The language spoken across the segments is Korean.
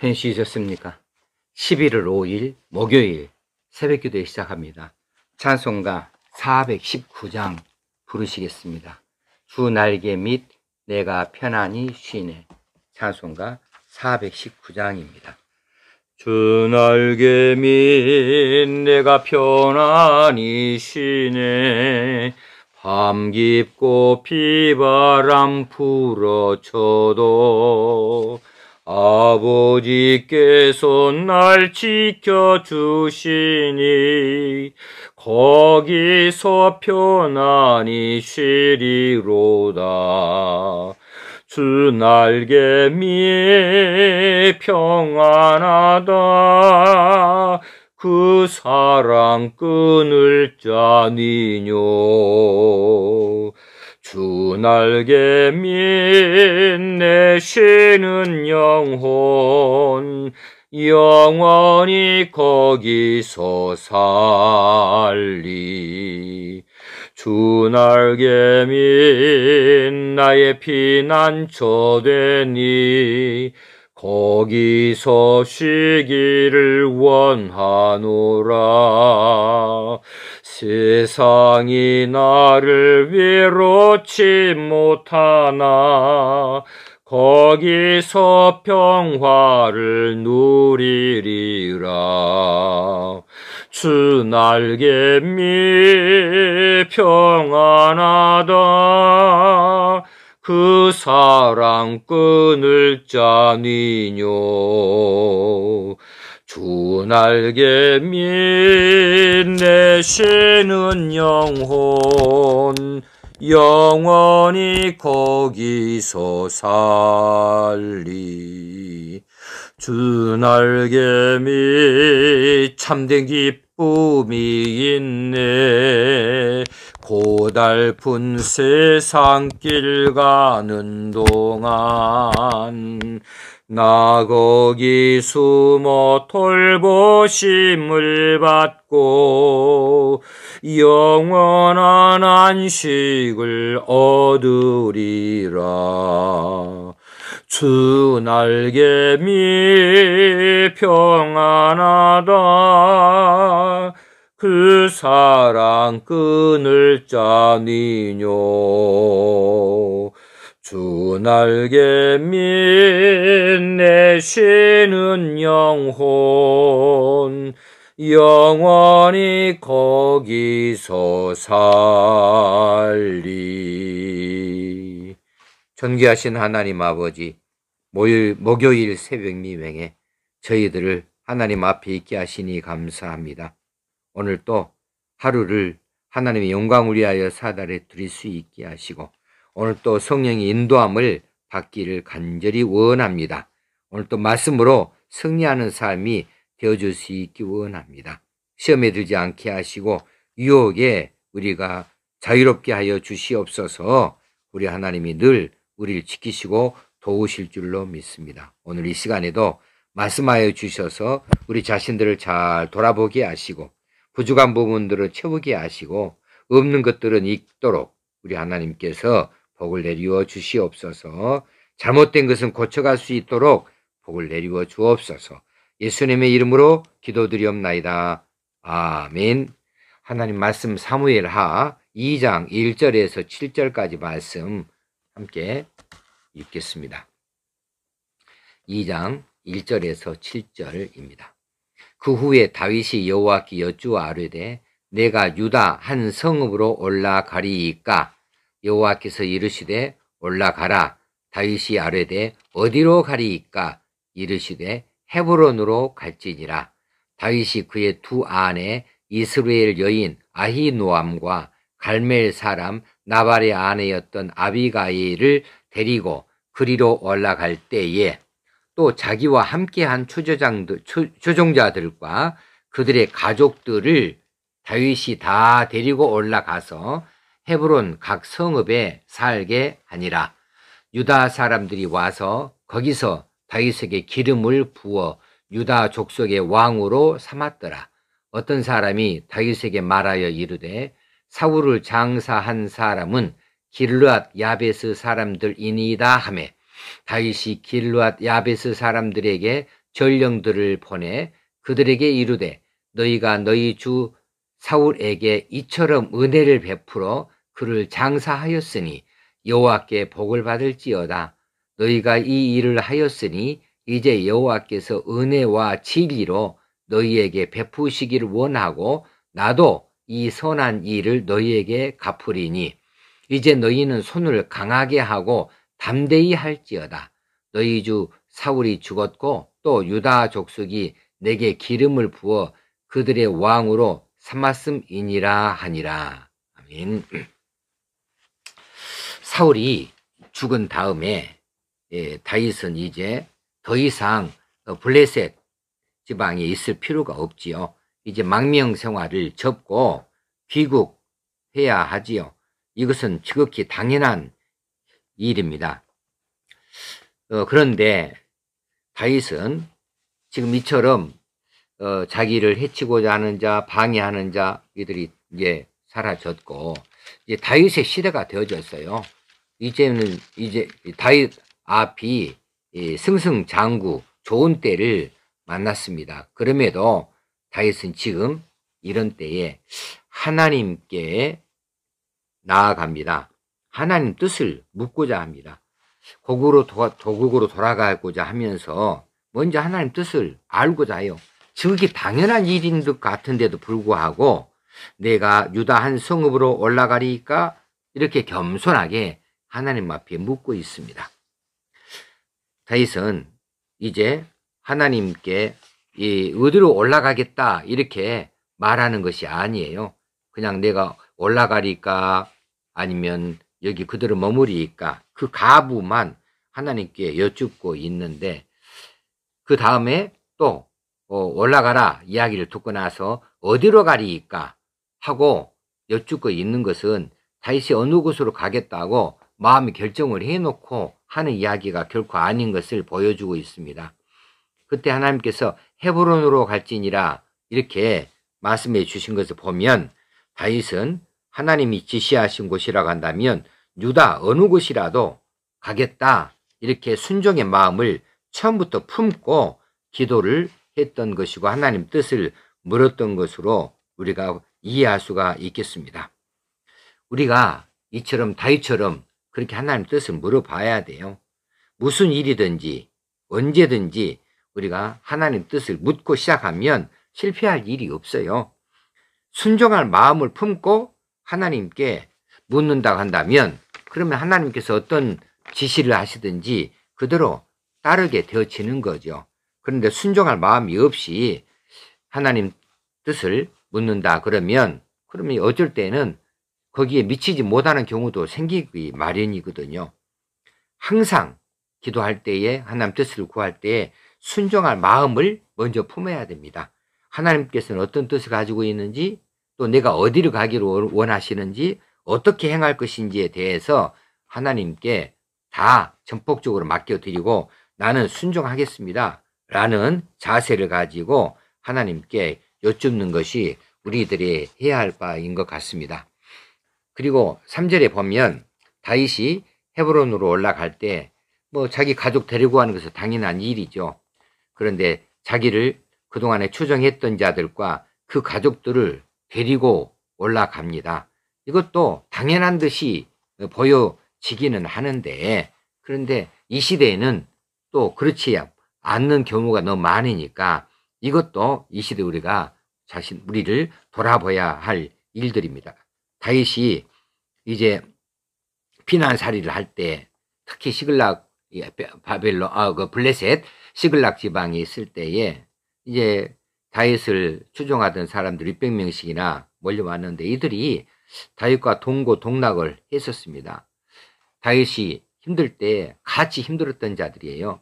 편히 쉬셨습니까? 11월 5일 목요일 새벽기도에 시작합니다. 찬송가 419장 부르시겠습니다. 주 날개 및 내가 편안히 쉬네. 찬송가 419장입니다. 주 날개 및 내가 편안히 쉬네. 밤 깊고 비바람 불어쳐도 아버지께서 날 지켜주시니 거기서 편안히 쉬리로다. 주 날개 밑 평안하다. 그 사랑 끊을 자니뇨. 주 날개 밑 내 쉬는 영혼 영원히 거기서 살리. 주 날개 밑 나의 피난처 되니 거기서 쉬기를 원하노라. 세상이 나를 외롭지 못하나 거기서 평화를 누리리라. 주 날개 밑 평안하다. 그 사랑 끊을 자니뇨. 주 날개 밑 내 쉬는 영혼 영원히 거기서 살리. 주 날개 밑 참된 기쁨이 있네. 고달픈 세상 길 가는 동안 나 거기 숨어 돌보심을 받고 영원한 안식을 얻으리라. 주 날개 밑 평안하다. 그 사랑 끊을 자니뇨. 주 날개 밑 내 쉬는 영혼 영원히 거기서 살리. 존귀하신 하나님 아버지, 목요일 새벽 미명에 저희들을 하나님 앞에 있게 하시니 감사합니다. 오늘 또 하루를 하나님의 영광을 위하여 사달에 드릴 수 있게 하시고 오늘 또 성령의 인도함을 받기를 간절히 원합니다. 오늘 또 말씀으로 승리하는 삶이 되어줄 수 있기 원합니다. 시험에 들지 않게 하시고 유혹에 우리가 자유롭게 하여 주시옵소서. 우리 하나님이 늘 우리를 지키시고 도우실 줄로 믿습니다. 오늘 이 시간에도 말씀하여 주셔서 우리 자신들을 잘 돌아보게 하시고 부족한 부분들을 채우게 하시고 없는 것들은 있도록 우리 하나님께서 복을 내리워 주시옵소서. 잘못된 것은 고쳐갈 수 있도록 복을 내리워 주옵소서. 예수님의 이름으로 기도드리옵나이다. 아멘. 하나님 말씀 사무엘하 2장 1절에서 7절까지 말씀 함께 읽겠습니다. 2장 1절에서 7절입니다. 그 후에 다윗이 여호와께 여쭈아뢰되 내가 유다 한 성읍으로 올라가리이까. 여호와께서 이르시되 올라가라. 다윗이 아뢰되 어디로 가리이까. 이르시되 헤브론으로 갈지니라. 다윗이 그의 두 아내 이스라엘 여인 아히노암과 갈멜 사람 나발의 아내였던 아비가일을 데리고 그리로 올라갈 때에 또 자기와 함께한 추종자들과 그들의 가족들을 다윗이 다 데리고 올라가서 헤브론 각 성읍에 살게 하니라. 유다 사람들이 와서 거기서 다윗에게 기름을 부어 유다 족속의 왕으로 삼았더라. 어떤 사람이 다윗에게 말하여 이르되 사울을 장사한 사람은 길르앗 야베스 사람들이니이다 하매 다윗이 길르앗 야베스 사람들에게 전령들을 보내 그들에게 이르되 너희가 너희 주 사울에게 이처럼 은혜를 베풀어 그를 장사하였으니 여호와께 복을 받을지어다. 너희가 이 일을 하였으니 이제 여호와께서 은혜와 진리로 너희에게 베푸시기를 원하고 나도 이 선한 일을 너희에게 갚으리니 이제 너희는 손을 강하게 하고 담대히 할지어다. 너희 주 사울이 죽었고 또 유다 족속이 내게 기름을 부어 그들의 왕으로 삼았음이니라 하니라. 아멘. 사울이 죽은 다음에 다윗은 이제 더 이상 블레셋 지방에 있을 필요가 없지요. 이제 망명 생활을 접고 귀국해야 하지요. 이것은 지극히 당연한 일입니다. 그런데 다윗은 지금 이처럼 자기를 해치고자 하는 자, 방해하는 자 이들이 이제 사라졌고 이제 다윗의 시대가 되어졌어요. 이제는 다윗 앞이 승승장구 좋은 때를 만났습니다. 그럼에도 다윗은 지금 이런 때에 하나님께 나아갑니다. 하나님 뜻을 묻고자 합니다. 도국으로 돌아가고자 하면서 먼저 하나님 뜻을 알고자 해요. 지극히 당연한 일인 것 같은데도 불구하고 내가 유다 한 성읍으로 올라가리까 이렇게 겸손하게 하나님 앞에 묻고 있습니다. 다윗은 이제 하나님께 어디로 올라가겠다 이렇게 말하는 것이 아니에요. 그냥 내가 올라가리까 아니면 여기 그대로 머무리까 그 가부만 하나님께 여쭙고 있는데 그 다음에 또 올라가라 이야기를 듣고 나서 어디로 가리까 하고 여쭙고 있는 것은 다윗이 어느 곳으로 가겠다고 마음의 결정을 해놓고 하는 이야기가 결코 아닌 것을 보여주고 있습니다. 그때 하나님께서 헤브론으로 갈지니라 이렇게 말씀해 주신 것을 보면 다윗은 하나님이 지시하신 곳이라고 한다면 유다 어느 곳이라도 가겠다 이렇게 순종의 마음을 처음부터 품고 기도를 했던 것이고 하나님 뜻을 물었던 것으로 우리가 이해할 수가 있겠습니다. 우리가 이처럼 다윗처럼 그렇게 하나님 뜻을 물어봐야 돼요. 무슨 일이든지 언제든지 우리가 하나님 뜻을 묻고 시작하면 실패할 일이 없어요. 순종할 마음을 품고 하나님께 묻는다고 한다면 그러면 하나님께서 어떤 지시를 하시든지 그대로 따르게 되어지는 거죠. 그런데 순종할 마음이 없이 하나님 뜻을 묻는다 그러면 어쩔 때는 거기에 미치지 못하는 경우도 생기기 마련이거든요. 항상 기도할 때에 하나님 뜻을 구할 때에 순종할 마음을 먼저 품어야 됩니다. 하나님께서는 어떤 뜻을 가지고 있는지 또 내가 어디를 가기를 원하시는지 어떻게 행할 것인지에 대해서 하나님께 다 전폭적으로 맡겨드리고 나는 순종하겠습니다 라는 자세를 가지고 하나님께 여쭙는 것이 우리들이 해야 할 바인 것 같습니다. 그리고 3절에 보면 다윗이 헤브론으로 올라갈 때 자기 가족 데리고 가는 것은 당연한 일이죠. 그런데 자기를 그동안에 추종했던 자들과 그 가족들을 데리고 올라갑니다. 이것도 당연한 듯이 보여지기는 하는데 그런데 이 시대에는 또 그렇지 않는 경우가 너무 많으니까 이것도 이 시대 우리를 돌아봐야 할 일들입니다. 다윗이 이제 피난살이를 할 때 특히 시글락 블레셋 시글락 지방에 있을 때에 이제 다윗을 추종하던 사람들 600명씩이나 몰려왔는데 이들이 다윗과 동고동락을 했었습니다. 다윗이 힘들 때 같이 힘들었던 자들이에요.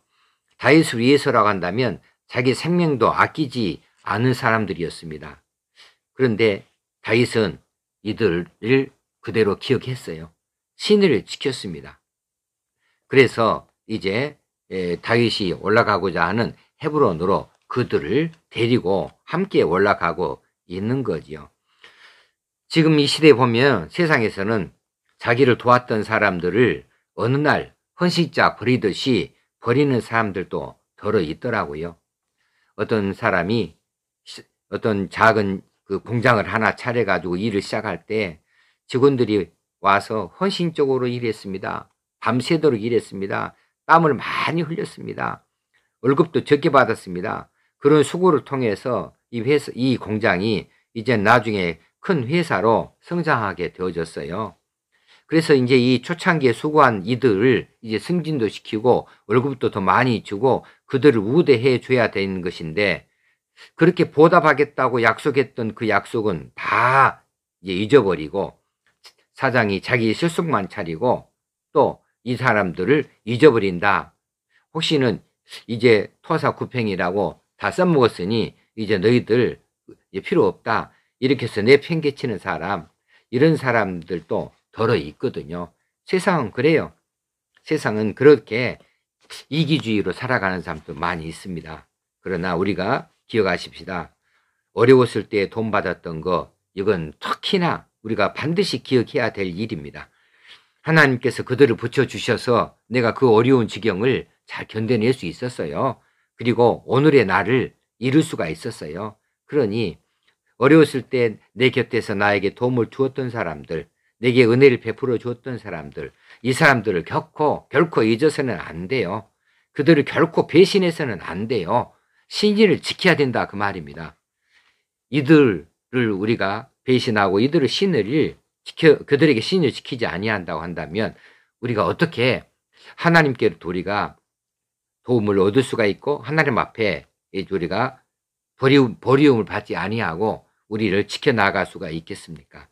다윗을 위해서라고 한다면 자기 생명도 아끼지 않은 사람들이었습니다. 그런데 다윗은 이들을 그대로 기억했어요. 신의를 지켰습니다. 그래서 이제 다윗이 올라가고자 하는 헤브론으로 그들을 데리고 함께 올라가고 있는 거지요. 지금 이 시대에 보면 세상에서는 자기를 도왔던 사람들을 어느 날 헌신자 버리듯이 버리는 사람들도 더러 있더라고요. 어떤 사람이 어떤 작은 그 공장을 하나 차려가지고 일을 시작할 때 직원들이 와서 헌신적으로 일했습니다. 밤새도록 일했습니다. 땀을 많이 흘렸습니다. 월급도 적게 받았습니다. 그런 수고를 통해서 이 공장이 이제 나중에 큰 회사로 성장하게 되어졌어요. 그래서 이제 이 초창기에 수고한 이들을 이제 승진도 시키고 월급도 더 많이 주고 그들을 우대해 줘야 되는 것인데, 그렇게 보답하겠다고 약속했던 그 약속은 다 이제 잊어버리고 사장이 자기 실속만 차리고 또 이 사람들을 잊어버린다. 혹시는 이제 토사구팽이라고 다 써먹었으니 이제 너희들 필요 없다. 이렇게 해서 내팽개치는 사람, 이런 사람들도 덜어 있거든요. 세상은 그래요. 세상은 그렇게 이기주의로 살아가는 사람도 많이 있습니다. 그러나 우리가 기억하십시다. 어려웠을 때 돈 받았던 거, 이건 특히나 우리가 반드시 기억해야 될 일입니다. 하나님께서 그들을 붙여주셔서 내가 그 어려운 지경을 잘 견뎌낼 수 있었어요. 그리고 오늘의 나를 이룰 수가 있었어요. 그러니 어려웠을 때 내 곁에서 나에게 도움을 주었던 사람들, 내게 은혜를 베풀어 주었던 사람들, 이 사람들을 결코 잊어서는 안 돼요. 그들을 결코 배신해서는 안 돼요. 신의를 지켜야 된다, 그 말입니다. 이들을 우리가 배신하고 이들의 그들에게 신을 지키지 아니한다고 한다면 우리가 어떻게 하나님께로부터 우리가 도움을 얻을 수가 있고 하나님 앞에 우리가 버리움을 받지 아니하고 우리를 지켜나갈 수가 있겠습니까?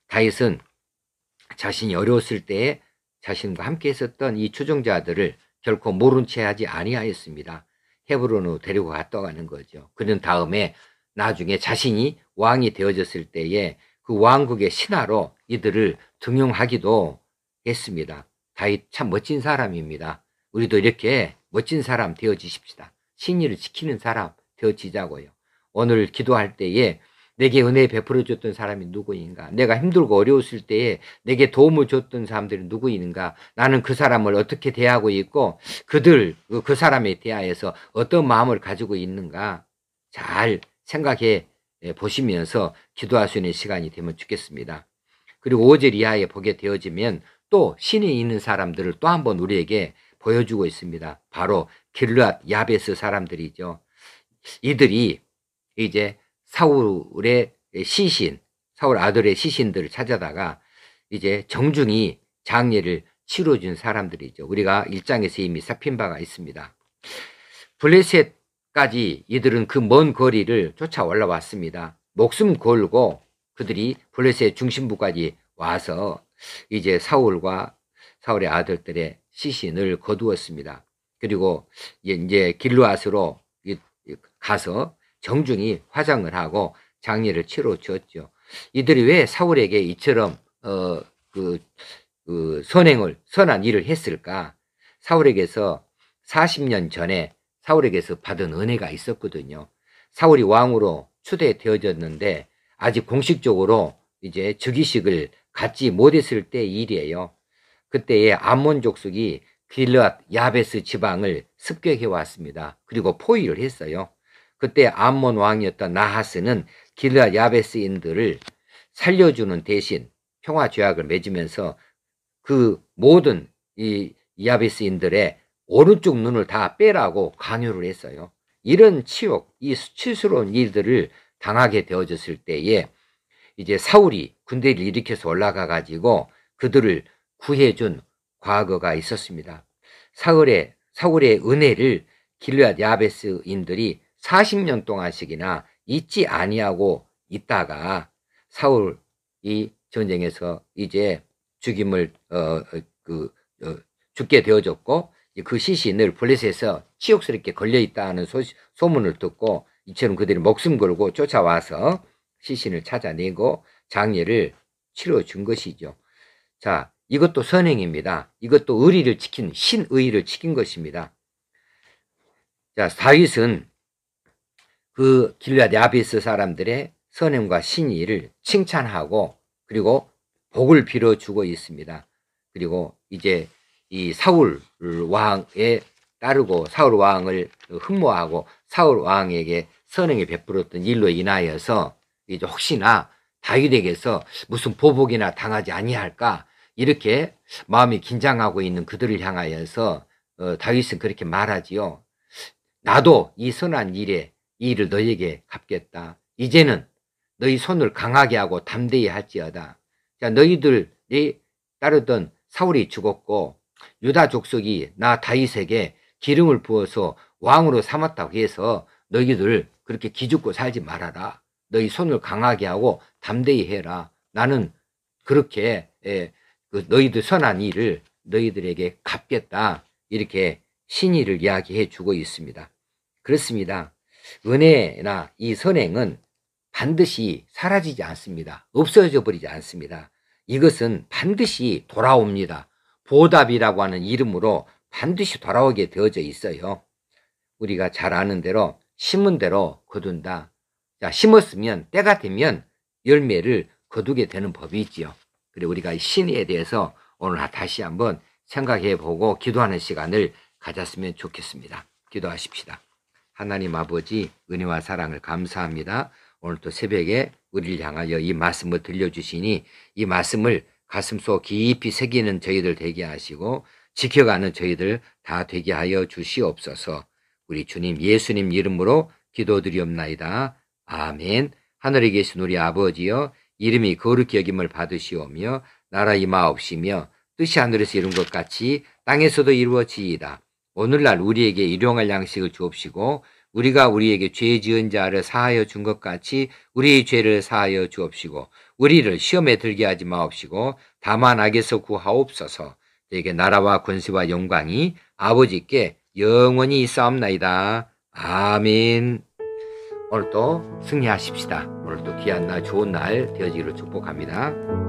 다윗은 자신이 어려웠을 때에 자신과 함께 있었던 이 추종자들을 결코 모른 채 하지 아니하였습니다. 헤브론으로 데리고 갔다 가는 거죠. 그런 다음에 나중에 자신이 왕이 되어졌을 때에 그 왕국의 신하로 이들을 등용하기도 했습니다. 다윗 참 멋진 사람입니다. 우리도 이렇게 멋진 사람 되어지십시다. 신의를 지키는 사람 되어지자고요. 오늘 기도할 때에 내게 은혜 베풀어 줬던 사람이 누구인가? 내가 힘들고 어려웠을 때에 내게 도움을 줬던 사람들이 누구인가? 나는 그 사람을 어떻게 대하고 있고 그 사람에 대하여서 어떤 마음을 가지고 있는가? 잘 생각해 보시면서 기도할 수 있는 시간이 되면 좋겠습니다. 그리고 5절 이하에 보게 되어지면 또 신이 있는 사람들을 또 한 번 우리에게 보여주고 있습니다. 바로 길르앗 야베스 사람들이죠. 이들이 이제 사울의 사울 아들의 시신들을 찾아다가 이제 정중히 장례를 치러준 사람들이죠. 우리가 1장에서 이미 살핀 바가 있습니다. 블레셋까지 이들은 그 먼 거리를 쫓아 올라왔습니다. 목숨 걸고 그들이 블레셋 중심부까지 와서 이제 사울의 아들들의 시신을 거두었습니다. 그리고 이제 길르앗으로 가서 정중히 화장을 하고 장례를 치러 주었죠. 이들이 왜 사울에게 이처럼 선한 일을 했을까? 사울에게서 40년 전에 사울에게서 받은 은혜가 있었거든요. 사울이 왕으로 추대되어졌는데 아직 공식적으로 이제 즉위식을 갖지 못했을 때 일이에요. 그때에 암몬 족속이 길르앗 야베스 지방을 습격해 왔습니다. 그리고 포위를 했어요. 그때 암몬 왕이었던 나하스는 길르앗 야베스인들을 살려주는 대신 평화조약을 맺으면서 그 모든 이 야베스인들의 오른쪽 눈을 다 빼라고 강요를 했어요. 이런 치욕, 이 수치스러운 일들을 당하게 되어졌을 때에 이제 사울이 군대를 일으켜서 올라가 가지고 그들을 구해준 과거가 있었습니다. 사울의 은혜를 길르앗 야베스인들이 40년 동안씩이나 잊지 아니하고 있다가 사울이 전쟁에서 이제 죽게 되어졌고 그 시신을 블레셋에서 치욕스럽게 걸려있다는 소문을 듣고 이처럼 그들이 목숨 걸고 쫓아와서 시신을 찾아내고 장례를 치러준 것이죠. 자, 이것도 선행입니다. 이것도 신의를 지킨 것입니다. 자, 다윗은 그 길르앗 야베스 사람들의 선행과 신의를 칭찬하고 그리고 복을 빌어주고 있습니다. 그리고 이제 이 사울 왕에 따르고 사울 왕을 흠모하고 사울 왕에게 선행을 베풀었던 일로 인하여서 이제 혹시나 다윗에게서 무슨 보복이나 당하지 아니할까 이렇게 마음이 긴장하고 있는 그들을 향하여서 다윗은 그렇게 말하지요. 나도 이 선한 일에 이 일을 너희에게 갚겠다. 이제는 너희 손을 강하게 하고 담대히 할지어다. 자, 너희들이 따르던 사울이 죽었고 유다 족속이 나 다윗에게 기름을 부어서 왕으로 삼았다고 해서 너희들 그렇게 기죽고 살지 말아라. 너희 손을 강하게 하고 담대히 해라. 나는 그렇게 너희들 선한 일을 너희들에게 갚겠다. 이렇게 신의를 이야기해 주고 있습니다. 그렇습니다. 은혜나 이 선행은 반드시 사라지지 않습니다. 없어져 버리지 않습니다. 이것은 반드시 돌아옵니다. 보답이라고 하는 이름으로 반드시 돌아오게 되어져 있어요. 우리가 잘 아는 대로 심은 대로 거둔다. 자, 심었으면 때가 되면 열매를 거두게 되는 법이 있지요. 그리고 우리가 신의에 대해서 오늘 다시 한번 생각해 보고 기도하는 시간을 가졌으면 좋겠습니다. 기도하십시다. 하나님 아버지 은혜와 사랑을 감사합니다. 오늘 또 새벽에 우리를 향하여 이 말씀을 들려주시니 이 말씀을 가슴속 깊이 새기는 저희들 되게 하시고 지켜가는 저희들 다 되게 하여 주시옵소서. 우리 주님 예수님 이름으로 기도드리옵나이다. 아멘. 하늘에 계신 우리 아버지여 이름이 거룩히 여김을 받으시오며 나라 임하옵시며 뜻이 하늘에서 이룬 것 같이 땅에서도 이루어지이다. 오늘날 우리에게 일용할 양식을 주옵시고 우리가 우리에게 죄 지은 자를 사하여 준 것 같이 우리의 죄를 사하여 주옵시고 우리를 시험에 들게 하지 마옵시고 다만 악에서 구하옵소서. 저에게 나라와 권세와 영광이 아버지께 영원히 있사옵나이다. 아멘. 오늘도 승리하십시다. 오늘도 귀한 날 좋은 날 되어지기를 축복합니다.